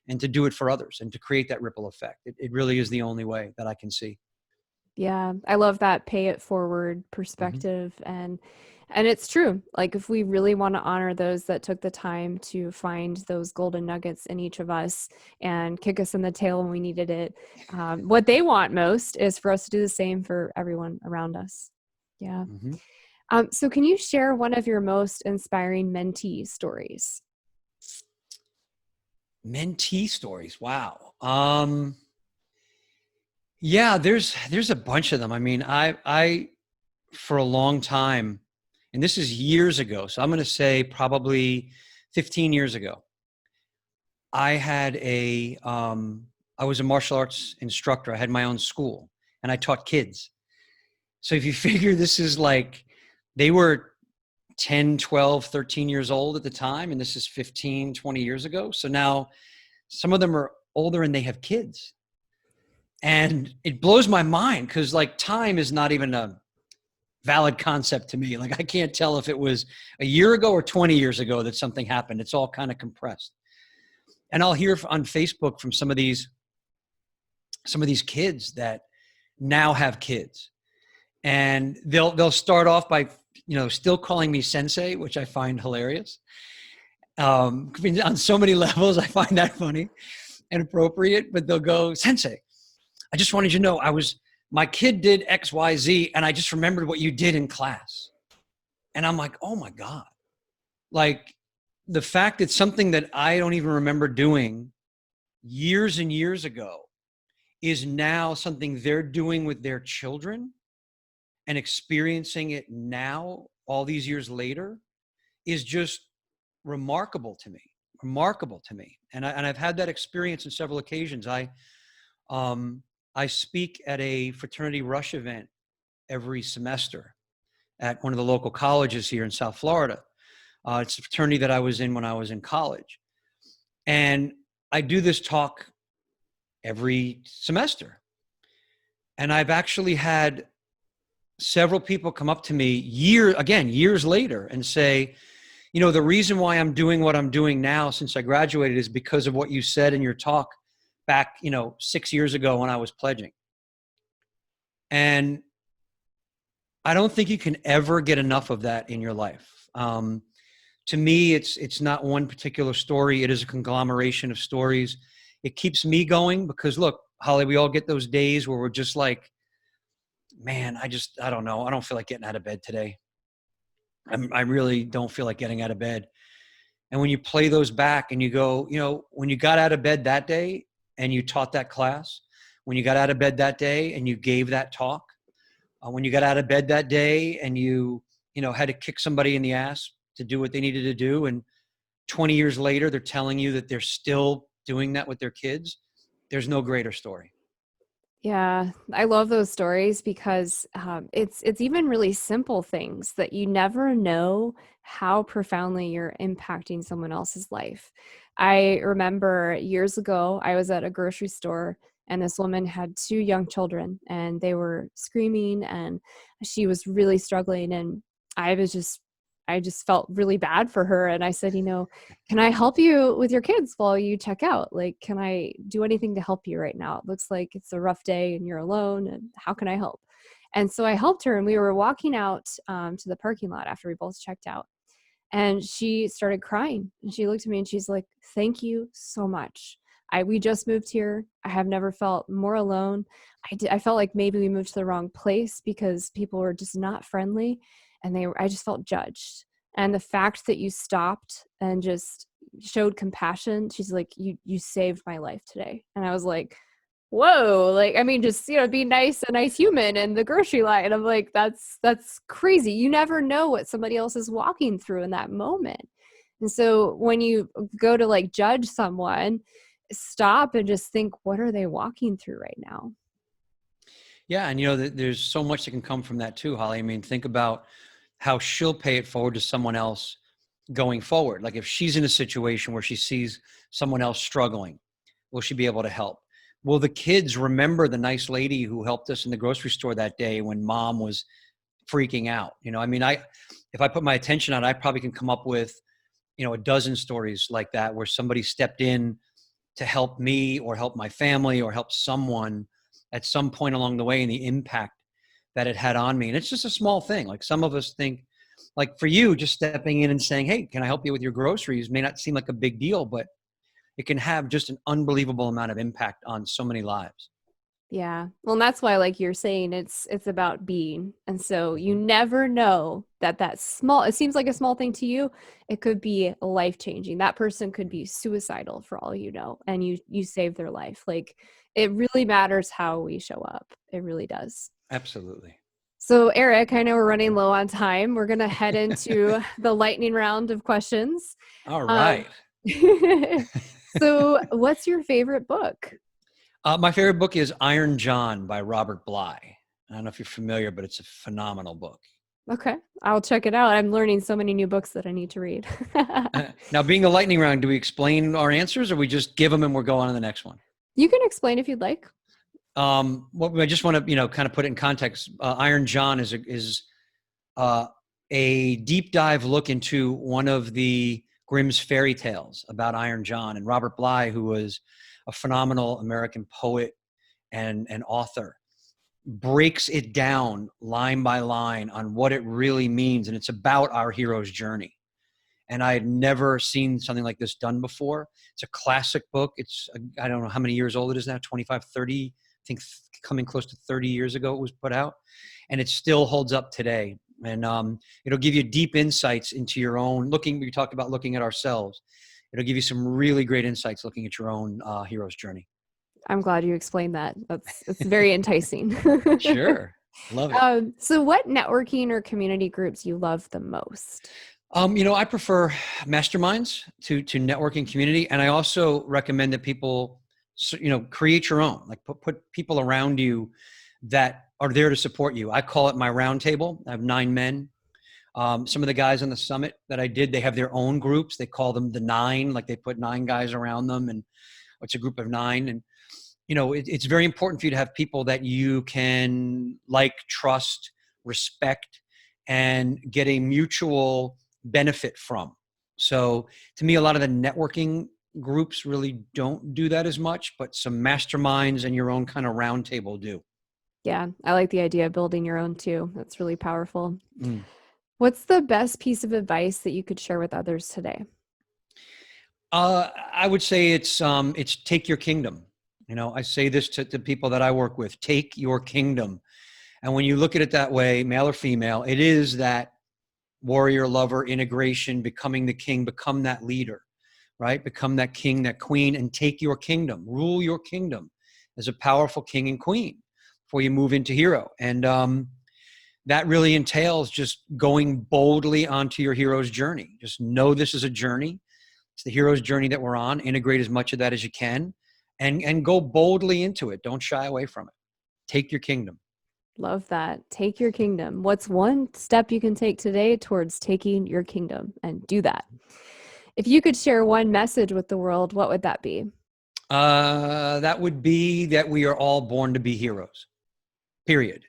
and to do it for others and to create that ripple effect. It really is the only way that I can see. Yeah, I love that pay it forward Mm-hmm. perspective, and it's true. Like, if we really want to honor those that took the time to find those golden nuggets in each of us and kick us in the tail when we needed it, what they want most is for us to do the same for everyone around us. Yeah. Mm-hmm. So can you share one of your most inspiring mentee stories? Mentee stories. Wow. Yeah, there's a bunch of them. I mean, I for a long time, and this is years ago, so I'm going to say probably 15 years ago, I had I was a martial arts instructor. I had my own school and I taught kids. So if you figure this is like, they were 10, 12, 13 years old at the time, and this is 15, 20 years ago. So now some of them are older and they have kids. And it blows my mind because, like, time is not even a valid concept to me. Like, I can't tell if it was a year ago or 20 years ago that something happened. It's all kind of compressed. And I'll hear on Facebook from some of these kids that now have kids, and they'll start off by still calling me sensei, which I find hilarious. On so many levels, I find that funny and appropriate. But they'll go, "Sensei, I just wanted you to know my kid did XYZ, and I just remembered what you did in class." And I'm like, oh my God. Like, the fact that something that I don't even remember doing years and years ago is now something they're doing with their children and experiencing it now, all these years later, is just remarkable to me. And I've had that experience on several occasions. I speak at a fraternity rush event every semester at one of the local colleges here in South Florida. It's a fraternity that I was in when I was in college. And I do this talk every semester. And I've actually had several people come up to me years later and say, the reason why I'm doing what I'm doing now since I graduated is because of what you said in your talk back, 6 years ago when I was pledging. And I don't think you can ever get enough of that in your life. To me, it's not one particular story. It is a conglomeration of stories. It keeps me going because look, Holly, we all get those days where we're just like, man, I don't know. I don't feel like getting out of bed today. I really don't feel like getting out of bed. And when you play those back and you go, when you got out of bed that day and you taught that class, when you got out of bed that day and you gave that talk, when you got out of bed that day and you had to kick somebody in the ass to do what they needed to do. And 20 years later, they're telling you that they're still doing that with their kids. There's no greater story. Yeah, I love those stories because it's even really simple things that you never know how profoundly you're impacting someone else's life. I remember years ago, I was at a grocery store and this woman had two young children and they were screaming and she was really struggling and I was just I just felt really bad for her and I said, can I help you with your kids while you check out? Like, can I do anything to help you right now? It looks like it's a rough day and you're alone, and how can I help? And so I helped her, and we were walking out to the parking lot after we both checked out. And she started crying. And she looked at me and she's like, "Thank you so much. We just moved here. I have never felt more alone. I felt like maybe we moved to the wrong place because people were just not friendly, and I just felt judged. And the fact that you stopped and just showed compassion, she's like, you saved my life today." And I was like, whoa, like, I mean, just, be nice, a nice human in the grocery line. I'm like, that's crazy. You never know what somebody else is walking through in that moment. And so when you go to like judge someone, stop and just think, what are they walking through right now? Yeah. And there's so much that can come from that too, Holly. I mean, think about how she'll pay it forward to someone else going forward. Like if she's in a situation where she sees someone else struggling, will she be able to help? Will the kids remember the nice lady who helped us in the grocery store that day when mom was freaking out? I mean, if I put my attention on it, I probably can come up with, a dozen stories like that where somebody stepped in to help me or help my family or help someone at some point along the way, and the impact that it had on me. And it's just a small thing. Like some of us think, like for you, just stepping in and saying, "Hey, can I help you with your groceries?" may not seem like a big deal, but it can have just an unbelievable amount of impact on so many lives. Yeah. Well, and that's why, like you're saying, it's about being. And so you never know that small, it seems like a small thing to you. It could be life changing. That person could be suicidal for all you know, and you save their life. Like it really matters how we show up. It really does. Absolutely. So, Eric, I know we're running low on time. We're going to head into the lightning round of questions. All Um, right. so, what's your favorite book? My favorite book is Iron John by Robert Bly. I don't know if you're familiar, but it's a phenomenal book. Okay, I'll check it out. I'm learning so many new books that I need to read. Now, being a lightning round, do we explain our answers or we just give them and we're going on to the next one? You can explain if you'd like. What I just want to, kind of put it in context. Iron John is a deep dive look into one of the Grimm's fairy tales about Iron John, and Robert Bly, who was a phenomenal American poet and author, breaks it down line by line on what it really means. And it's about our hero's journey. And I had never seen something like this done before. It's a classic book. I don't know how many years old it is now, 25, 30, I think coming close to 30 years ago it was put out. And it still holds up today. And it'll give you deep insights into your own we talked about looking at ourselves. It'll give you some really great insights looking at your own hero's journey. I'm glad you explained that. It's very enticing. Sure. Love it. So what networking or community groups you love the most? I prefer masterminds to networking community. And I also recommend that people, create your own, like put people around you that are there to support you. I call it my round table. I have 9 men. Some of the guys on the summit that I did, they have their own groups. They call them the 9, like they put 9 guys around them, and it's a group of 9. And, it's very important for you to have people that you can like, trust, respect, and get a mutual benefit from. So to me, a lot of the networking groups really don't do that as much, but some masterminds and your own kind of round table do. Yeah, I like the idea of building your own too. That's really powerful. Mm. What's the best piece of advice that you could share with others today? I would say it's take your kingdom. I say this to people that I work with: take your kingdom. And when you look at it that way, male or female, it is that warrior, lover, integration, becoming the king, become that leader, right? Become that king, that queen, and take your kingdom, rule your kingdom as a powerful king and queen before you move into hero. And that really entails just going boldly onto your hero's journey. Just know this is a journey. It's the hero's journey that we're on. Integrate as much of that as you can, and go boldly into it. Don't shy away from it. Take your kingdom. Love that. Take your kingdom. What's one step you can take today towards taking your kingdom? And do that. If you could share one message with the world, what would that be? That would be that we are all born to be heroes, period.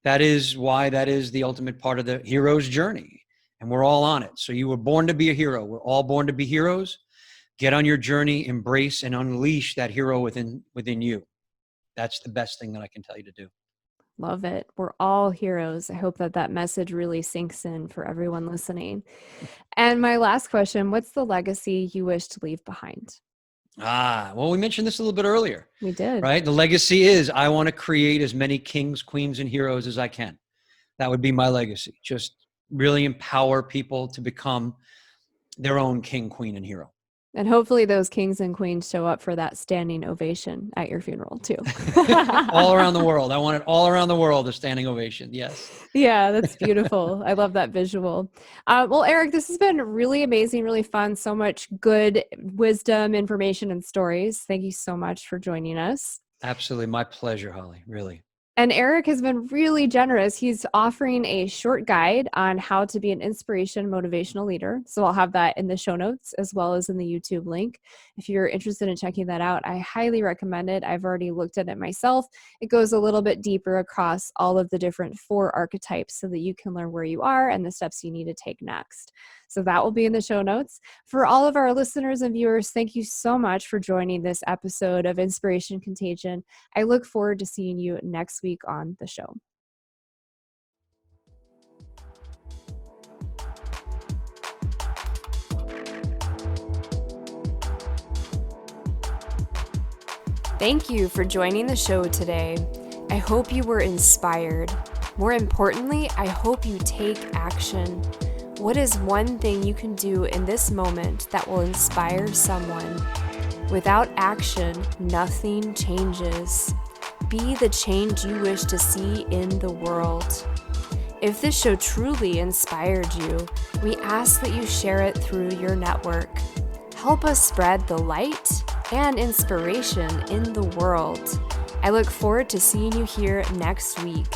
That is why that is the ultimate part of the hero's journey. And we're all on it. So you were born to be a hero. We're all born to be heroes. Get on your journey, embrace and unleash that hero within you. That's the best thing that I can tell you to do. Love it. We're all heroes. I hope that that message really sinks in for everyone listening. And my last question, what's the legacy you wish to leave behind? Well, we mentioned this a little bit earlier, We did. right? The legacy is I want to create as many kings, queens, and heroes as I can. That would be my legacy. Just really empower people to become their own king, queen, and hero. And hopefully those kings and queens show up for that standing ovation at your funeral too. All around the world. I want it all around the world, a standing ovation. Yes. Yeah, that's beautiful. I love that visual. Well, Eric, this has been really amazing, really fun. So much good wisdom, information, and stories. Thank you so much for joining us. Absolutely. My pleasure, Holly. Really. And Eric has been really generous. He's offering a short guide on how to be an inspiration, motivational leader. So I'll have that in the show notes as well as in the YouTube link. If you're interested in checking that out, I highly recommend it. I've already looked at it myself. It goes a little bit deeper across all of the different 4 archetypes so that you can learn where you are and the steps you need to take next. So that will be in the show notes. For all of our listeners and viewers, thank you so much for joining this episode of Inspiration Contagion. I look forward to seeing you next week on the show. Thank you for joining the show today. I hope you were inspired. More importantly, I hope you take action. What is one thing you can do in this moment that will inspire someone? Without action, nothing changes. Be the change you wish to see in the world. If this show truly inspired you, we ask that you share it through your network. Help us spread the light and inspiration in the world. I look forward to seeing you here next week.